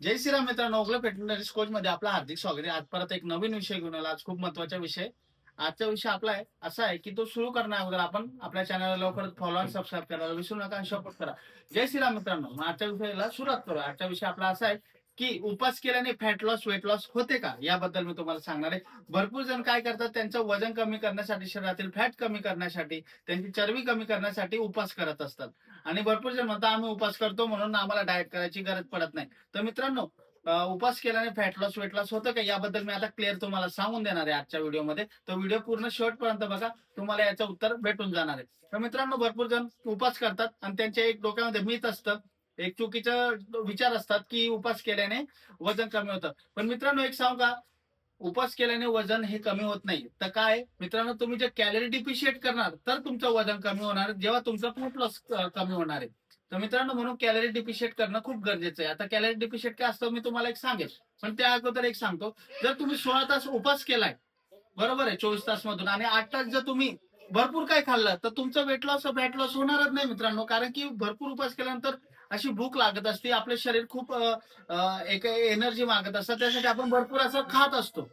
जय श्रीराम मित्रांनो, Ogale fitness coach मध्ये आपलं हार्दिक स्वागत आहे. आज परत एक नवीन विषय घेऊन आला. आज खूप महत्वाचा विषय. आजचा विषय आपला आहे असा आहे की तो सुरू करण्या अगोदर आपण आपल्या चॅनलला लवकर फॉलो आणि सबस्क्राईब करायला विसरू नका आणि सपोर्ट करा. जय श्रीराम मित्रांनो, मग आजच्या विषयाला सुरुवात करूया. आजचा विषय आपला असा आहे की उपास केल्याने फॅट लॉस, वेट लॉस होते का, याबद्दल मी तुम्हाला सांगणार आहे. भरपूर जण काय करतात, त्यांचं वजन कमी करण्यासाठी, शरीरातील फॅट कमी करण्यासाठी, त्यांची चरबी कमी करण्यासाठी उपास करत असतात. आणि भरपूर जण म्हणतात आम्ही उपास करतो म्हणून आम्हाला डाएट करायची गरज पडत नाही. तर मित्रांनो, उपास केल्याने फॅट लॉस, वेट लॉस होतं का, याबद्दल मी आता क्लिअर तुम्हाला सांगून देणार आहे आजच्या व्हिडिओमध्ये. तो व्हिडिओ पूर्ण शेवटपर्यंत बघा, तुम्हाला याचं उत्तर भेटून जाणार आहे. तर मित्रांनो, भरपूर जण उपास करतात आणि त्यांच्या एक डोक्यामध्ये मिथ असतं, एक चुकीचं विचार असतात की उपास केल्याने वजन कमी होतं. पण मित्रांनो, एक सांगू का, उपास केल्याने वजन हे कमी होत नाही. तर काय मित्रांनो, तुम्ही जे कॅलरी डिफिशिएट करणार तर तुमचं वजन कमी होणार, जेव्हा तुमचं फॅट लॉस कमी होणार आहे. तर मित्रांनो, म्हणून कॅलरी डिफिशिएट करणं खूप गरजेचं आहे. आता कॅलरी डिफिशिएट काय असतं मी तुम्हाला एक सांगेल, पण त्या अगोदर एक सांगतो. जर तुम्ही 16 तास उपास केलाय, बरोबर आहे, 24 तास मधून, आणि 8 तास जर तुम्ही भरपूर काय खाल्लं तर तुमचं वेट लॉस, फॅट लॉस होणारच नाही मित्रांनो. कारण की भरपूर उपास केल्यानंतर अशी भूक लागत असते, आपलं शरीर खूप एक एनर्जी मागत असतं, त्यासाठी आपण भरपूर असं खात असतो.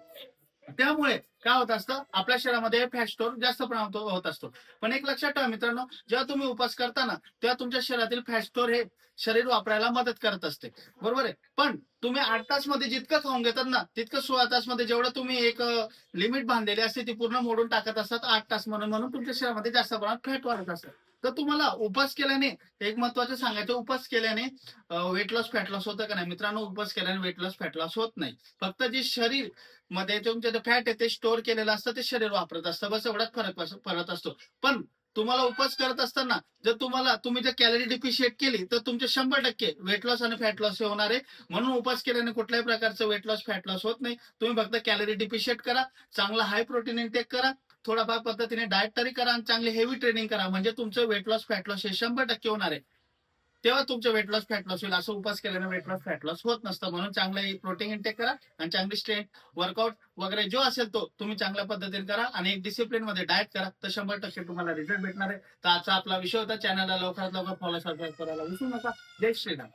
त्यामुळे काय होत असतं, आपल्या शरीरामध्ये फॅट स्टोअर जास्त प्रमाणात होत असतो. पण एक लक्षात ठेवा मित्रांनो, जेव्हा तुम्ही उपास करता तेव्हा तुमच्या शरीरातील फॅट स्टोअर हे शरीर वापरायला मदत करत असते, बरोबर आहे. पण तुम्ही 8 तास मध्ये जितकं खाऊन घेतात ना, तितकं 16 तास मध्ये जेवढं तुम्ही एक लिमिट बांधलेली असते ती पूर्ण मोडून टाकत असतात 8 तास म्हणून. म्हणून तुमच्या शरीरामध्ये जास्त प्रमाणात फॅट वाढत असतं. तर तुम्हाला उपास केल्याने, एक महत्वाचं सांगायचं, उपास केल्याने वेट लॉस, फॅट लॉस होतं का नाही मित्रांनो? उपास केल्याने वेट लॉस, फॅट लॉस होत नाही. फक्त जे शरीर मध्ये तुमचे फॅट आहे ते स्टोअर केलेलं असतं, ते शरीर वापरत असतं, बस एवढाच फरक असतो. पण तुम्हाला उपास करत असताना जर तुम्ही जर कॅलरी डिफिशिएट केली तर तुमचे 100% वेट लॉस आणि फॅट लॉस हे होणार आहे. म्हणून उपास केल्याने कुठल्याही प्रकारचं वेट लॉस, फॅट लॉस होत नाही. तुम्ही फक्त कॅलरी डिफिशिएट करा, चांगला हाय प्रोटीन इंटेक करा, थोडाफार पद्धतीने डाएट तरी करा आणि चांगली हेवी ट्रेनिंग करा, म्हणजे तुमचं वेट लॉस, फॅट लॉस हे 100% होणार आहे. तेव्हा तुमचं वेट लॉस, फॅट लॉस होईल. असं उपास केल्याने वेट लॉस, फॅट लॉस होत नसतं. म्हणून चांगलं प्रोटीन इंटेक करा आणि चांगली स्ट्रेंथ वर्कआउट वगैरे जो असेल तो तुम्ही चांगल्या पद्धतीने करा आणि एक डिसिप्लिन मध्ये डाएट करा, तर 100% तुम्हाला रिझल्ट भेटणार आहे. तर आजचा आपला विषय होता. चॅनलला लवकरात लवकर फॉलो, सबस्क्राईब करायला विसरू नका. जय श्रीराम.